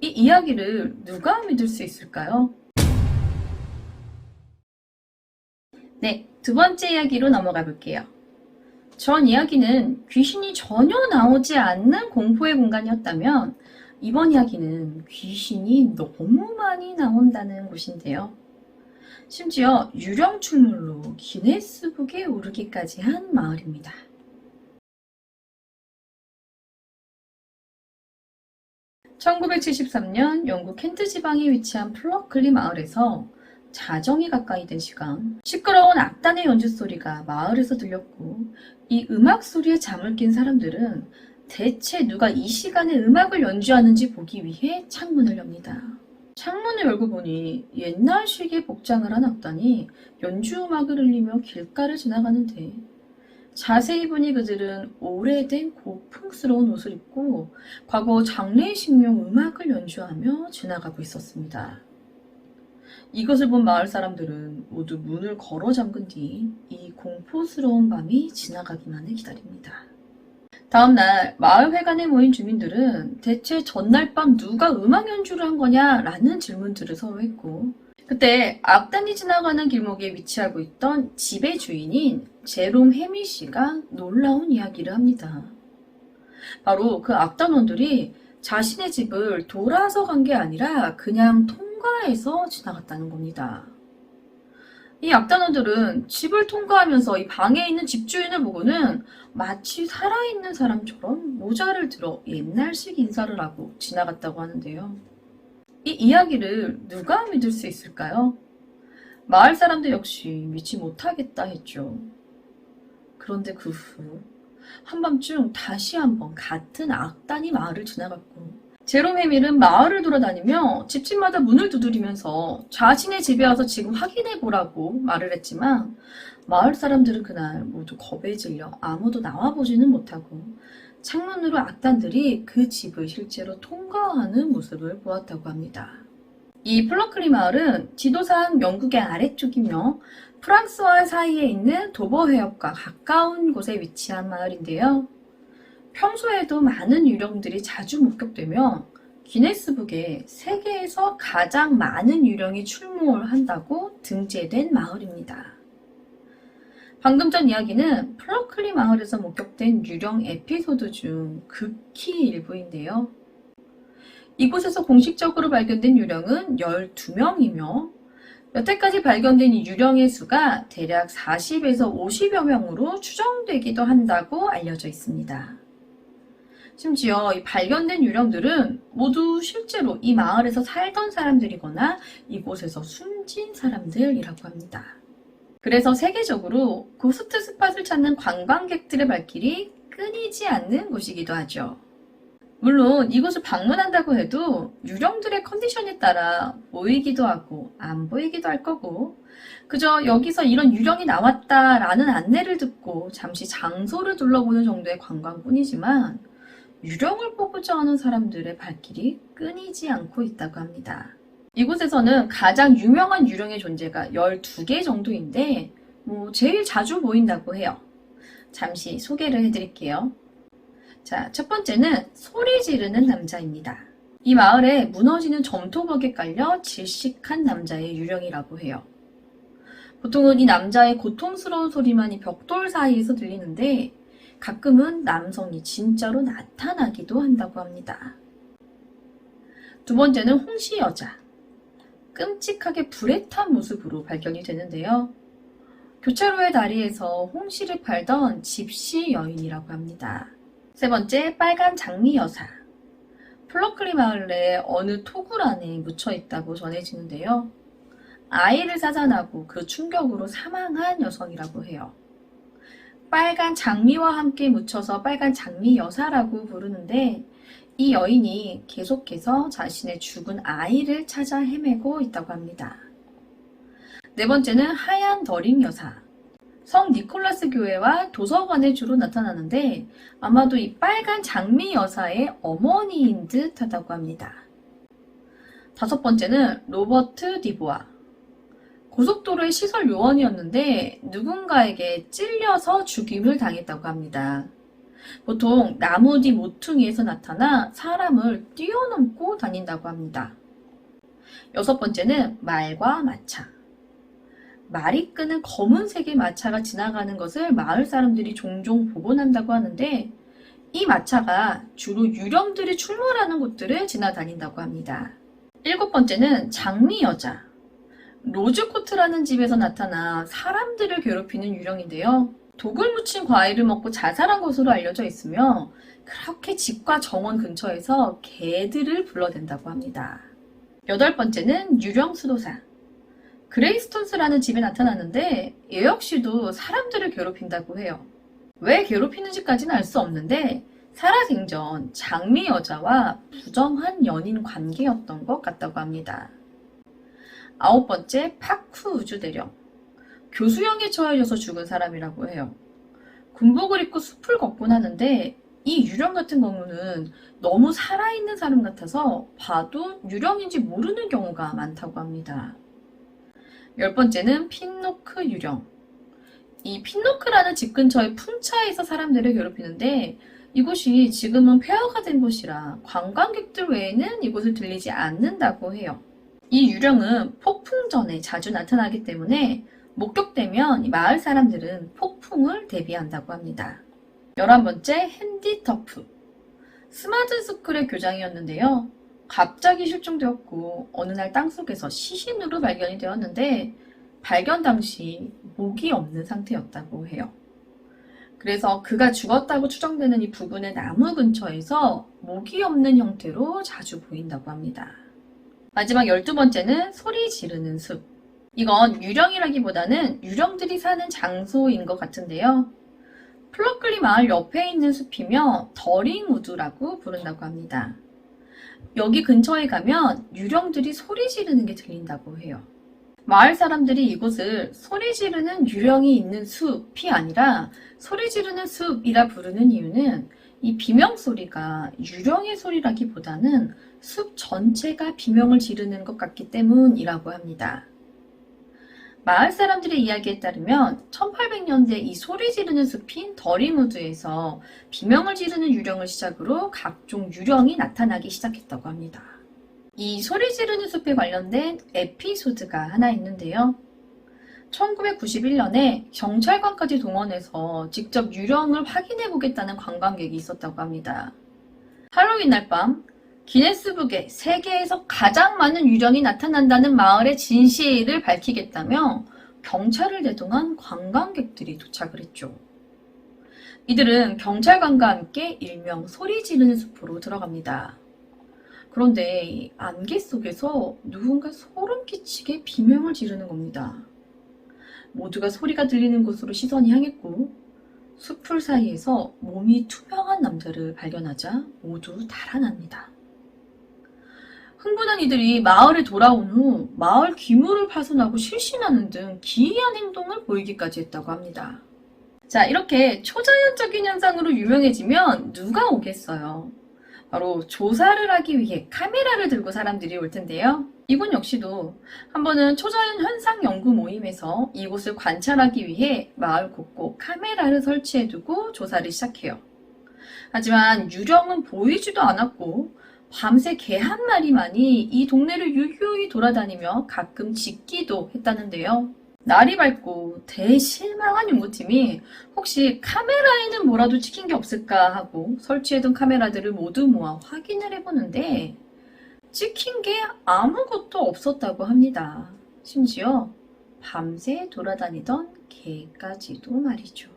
이 이야기를 누가 믿을 수 있을까요? 네, 두 번째 이야기로 넘어가 볼게요. 전 이야기는 귀신이 전혀 나오지 않는 공포의 공간이었다면 이번 이야기는 귀신이 너무 많이 나온다는 곳인데요. 심지어 유령 출몰로 기네스북에 오르기까지 한 마을입니다. 1973년 영국 켄트 지방에 위치한 플러클리 마을에서 자정이 가까이 된 시간, 시끄러운 악단의 연주 소리가 마을에서 들렸고 이 음악 소리에 잠을 깬 사람들은 대체 누가 이 시간에 음악을 연주하는지 보기 위해 창문을 엽니다. 창문을 열고 보니 옛날식의 복장을 한 악단이 연주 음악을 흘리며 길가를 지나가는데 자세히 보니 그들은 오래된 고풍스러운 옷을 입고 과거 장례식용 음악을 연주하며 지나가고 있었습니다. 이것을 본 마을 사람들은 모두 문을 걸어 잠근 뒤 이 공포스러운 밤이 지나가기만을 기다립니다. 다음날 마을 회관에 모인 주민들은 대체 전날 밤 누가 음악 연주를 한 거냐라는 질문들을 서로 했고, 그때 악단이 지나가는 길목에 위치하고 있던 집의 주인인 제롬 해미 씨가 놀라운 이야기를 합니다. 바로 그 악단원들이 자신의 집을 돌아서 간 게 아니라 그냥 통과해서 지나갔다는 겁니다. 이 악단원들은 집을 통과하면서 이 방에 있는 집주인을 보고는 마치 살아있는 사람처럼 모자를 들어 옛날식 인사를 하고 지나갔다고 하는데요. 이 이야기를 누가 믿을 수 있을까요? 마을 사람들 역시 믿지 못하겠다 했죠. 그런데 그 후 한밤중 다시 한번 같은 악단이 마을을 지나갔고, 제롬 해밀은 마을을 돌아다니며 집집마다 문을 두드리면서 자신의 집에 와서 지금 확인해보라고 말을 했지만 마을 사람들은 그날 모두 겁에 질려 아무도 나와보지는 못하고 창문으로 악단들이 그 집을 실제로 통과하는 모습을 보았다고 합니다. 이 플러클리 마을은 지도상 영국의 아래쪽이며 프랑스와 사이에 있는 도버 해협과 가까운 곳에 위치한 마을인데요. 평소에도 많은 유령들이 자주 목격되며 기네스북에 세계에서 가장 많은 유령이 출몰한다고 등재된 마을입니다. 방금 전 이야기는 플러클리 마을에서 목격된 유령 에피소드 중 극히 일부인데요. 이곳에서 공식적으로 발견된 유령은 12명이며 여태까지 발견된 이 유령의 수가 대략 40에서 50여 명으로 추정되기도 한다고 알려져 있습니다. 심지어 이 발견된 유령들은 모두 실제로 이 마을에서 살던 사람들이거나 이곳에서 숨진 사람들이라고 합니다. 그래서 세계적으로 고스트 스팟을 찾는 관광객들의 발길이 끊이지 않는 곳이기도 하죠. 물론 이곳을 방문한다고 해도 유령들의 컨디션에 따라 보이기도 하고 안 보이기도 할 거고, 그저 여기서 이런 유령이 나왔다라는 안내를 듣고 잠시 장소를 둘러보는 정도의 관광뿐이지만 유령을 보고자 하는 사람들의 발길이 끊이지 않고 있다고 합니다. 이곳에서는 가장 유명한 유령의 존재가 12개 정도인데 제일 자주 보인다고 해요. 잠시 소개를 해드릴게요. 자, 첫 번째는 소리 지르는 남자입니다. 이 마을에 무너지는 점토벽에 깔려 질식한 남자의 유령이라고 해요. 보통은 이 남자의 고통스러운 소리만 이 벽돌 사이에서 들리는데 가끔은 남성이 진짜로 나타나기도 한다고 합니다. 두 번째는 홍시 여자. 끔찍하게 불에 탄 모습으로 발견이 되는데요. 교차로의 다리에서 홍시를 팔던 집시 여인이라고 합니다. 세 번째, 빨간 장미 여사. 플러클리 마을에 어느 토굴 안에 묻혀 있다고 전해지는데요. 아이를 사자나고 그 충격으로 사망한 여성이라고 해요. 빨간 장미와 함께 묻혀서 빨간 장미 여사라고 부르는데 이 여인이 계속해서 자신의 죽은 아이를 찾아 헤매고 있다고 합니다. 네 번째는 하얀 더림 여사. 성 니콜라스 교회와 도서관에 주로 나타나는데 아마도 이 빨간 장미 여사의 어머니인 듯 하다고 합니다. 다섯 번째는 로버트 디보아. 고속도로의 시설 요원이었는데 누군가에게 찔려서 죽임을 당했다고 합니다. 보통 나무 뒤 모퉁이에서 나타나 사람을 뛰어넘고 다닌다고 합니다. 여섯 번째는 말과 마차. 말이 끄는 검은색의 마차가 지나가는 것을 마을 사람들이 종종 보곤 한다고 하는데 이 마차가 주로 유령들이 출몰하는 곳들을 지나다닌다고 합니다. 일곱 번째는 장미 여자. 로즈코트라는 집에서 나타나 사람들을 괴롭히는 유령인데요. 독을 묻힌 과일을 먹고 자살한 것으로 알려져 있으며 그렇게 집과 정원 근처에서 개들을 불러댄다고 합니다. 여덟 번째는 유령 수도사. 그레이스톤스라는 집에 나타나는데 이 역시도 사람들을 괴롭힌다고 해요. 왜 괴롭히는지까지는 알 수 없는데 살아생전 장미 여자와 부정한 연인 관계였던 것 같다고 합니다. 아홉 번째, 파쿠 우주대령. 교수형에 처해져서 죽은 사람이라고 해요. 군복을 입고 숲을 걷곤 하는데 이 유령 같은 경우는 너무 살아있는 사람 같아서 봐도 유령인지 모르는 경우가 많다고 합니다. 열 번째는 핀노크 유령. 이 핀노크라는 집 근처의 풍차에서 사람들을 괴롭히는데 이곳이 지금은 폐허가 된 곳이라 관광객들 외에는 이곳을 들리지 않는다고 해요. 이 유령은 폭풍 전에 자주 나타나기 때문에 목격되면 마을 사람들은 폭풍을 대비한다고 합니다. 11번째, 핸디 터프. 스마트 스쿨의 교장이었는데요. 갑자기 실종되었고 어느 날 땅속에서 시신으로 발견이 되었는데 발견 당시 목이 없는 상태였다고 해요. 그래서 그가 죽었다고 추정되는 이 부근의 나무 근처에서 목이 없는 형태로 자주 보인다고 합니다. 마지막 12번째는 소리 지르는 숲. 이건 유령이라기보다는 유령들이 사는 장소인 것 같은데요. 플러클리 마을 옆에 있는 숲이며 더링우드라고 부른다고 합니다. 여기 근처에 가면 유령들이 소리 지르는 게 들린다고 해요. 마을 사람들이 이곳을 소리 지르는 유령이 있는 숲이 아니라 소리 지르는 숲이라 부르는 이유는 이 비명 소리가 유령의 소리라기보다는 숲 전체가 비명을 지르는 것 같기 때문이라고 합니다. 마을 사람들의 이야기에 따르면 1800년대 이 소리 지르는 숲인 더링우드에서 비명을 지르는 유령을 시작으로 각종 유령이 나타나기 시작했다고 합니다. 이 소리 지르는 숲에 관련된 에피소드가 하나 있는데요. 1991년에 경찰관까지 동원해서 직접 유령을 확인해 보겠다는 관광객이 있었다고 합니다. 할로윈 날 밤 기네스북에 세계에서 가장 많은 유령이 나타난다는 마을의 진실을 밝히겠다며 경찰을 대동한 관광객들이 도착을 했죠. 이들은 경찰관과 함께 일명 소리 지르는 숲으로 들어갑니다. 그런데 안개 속에서 누군가 소름 끼치게 비명을 지르는 겁니다. 모두가 소리가 들리는 곳으로 시선이 향했고 숲풀 사이에서 몸이 투명한 남자를 발견하자 모두 달아납니다. 흥분한 이들이 마을에 돌아온 후 마을 기물을 파손하고 실신하는 등 기이한 행동을 보이기까지 했다고 합니다. 자, 이렇게 초자연적인 현상으로 유명해지면 누가 오겠어요? 바로 조사를 하기 위해 카메라를 들고 사람들이 올 텐데요. 이곳 역시도 한 번은 초자연 현상 연구 모임에서 이곳을 관찰하기 위해 마을 곳곳 카메라를 설치해두고 조사를 시작해요. 하지만 유령은 보이지도 않았고 밤새 개 한 마리만이 이 동네를 유유히 돌아다니며 가끔 짖기도 했다는데요. 날이 밝고 대실망한 연구팀이 혹시 카메라에는 뭐라도 찍힌 게 없을까 하고 설치해둔 카메라들을 모두 모아 확인을 해보는데 찍힌 게 아무것도 없었다고 합니다. 심지어 밤새 돌아다니던 개까지도 말이죠.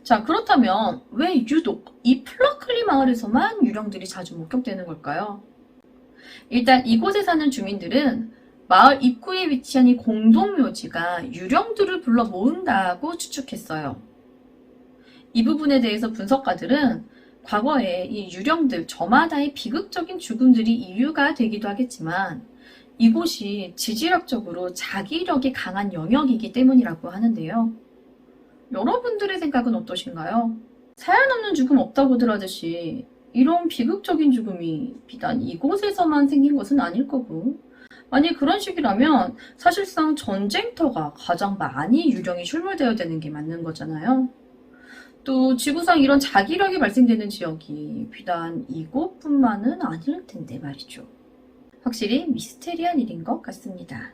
자, 그렇다면 왜 유독 이 플러클리 마을에서만 유령들이 자주 목격되는 걸까요? 일단 이곳에 사는 주민들은 마을 입구에 위치한 이 공동묘지가 유령들을 불러 모은다고 추측했어요. 이 부분에 대해서 분석가들은 과거에 이 유령들 저마다의 비극적인 죽음들이 이유가 되기도 하겠지만 이곳이 지질학적으로 자기력이 강한 영역이기 때문이라고 하는데요. 여러분들의 생각은 어떠신가요? 사연 없는 죽음 없다고들 하듯이 이런 비극적인 죽음이 비단 이곳에서만 생긴 것은 아닐 거고 만약 그런 식이라면 사실상 전쟁터가 가장 많이 유령이 출몰되어야 되는 게 맞는 거잖아요. 또 지구상 이런 자기력이 발생되는 지역이 비단 이곳뿐만은 아닐 텐데 말이죠. 확실히 미스테리한 일인 것 같습니다.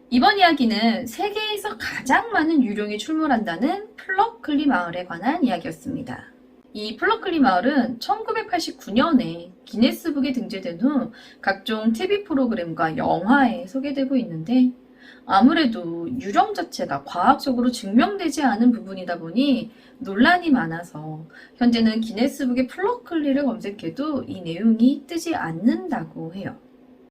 이번 이야기는 세계에서 가장 많은 유령이 출몰한다는 플럭클리 마을에 관한 이야기였습니다. 이 플럭클리 마을은 1989년에 기네스북에 등재된 후 각종 TV 프로그램과 영화에 소개되고 있는데 아무래도 유령 자체가 과학적으로 증명되지 않은 부분이다 보니 논란이 많아서 현재는 기네스북의 플럭클리를 검색해도 이 내용이 뜨지 않는다고 해요.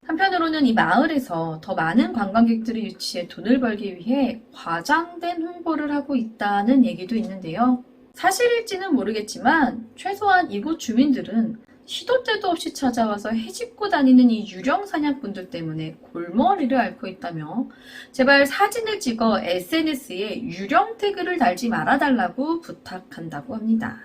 한편으로는 이 마을에서 더 많은 관광객들을 유치해 돈을 벌기 위해 과장된 홍보를 하고 있다는 얘기도 있는데요. 사실일지는 모르겠지만 최소한 이곳 주민들은 시도 때도 없이 찾아와서 해집고 다니는 이 유령 사냥꾼들 때문에 골머리를 앓고 있다며 제발 사진을 찍어 SNS에 유령 태그를 달지 말아달라고 부탁한다고 합니다.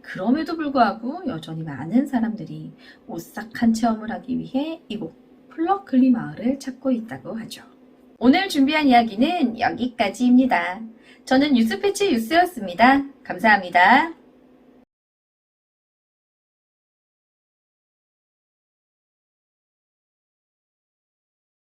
그럼에도 불구하고 여전히 많은 사람들이 오싹한 체험을 하기 위해 이곳 플럭클리 마을을 찾고 있다고 하죠. 오늘 준비한 이야기는 여기까지입니다. 저는 뉴스패치 뉴스였습니다. 감사합니다.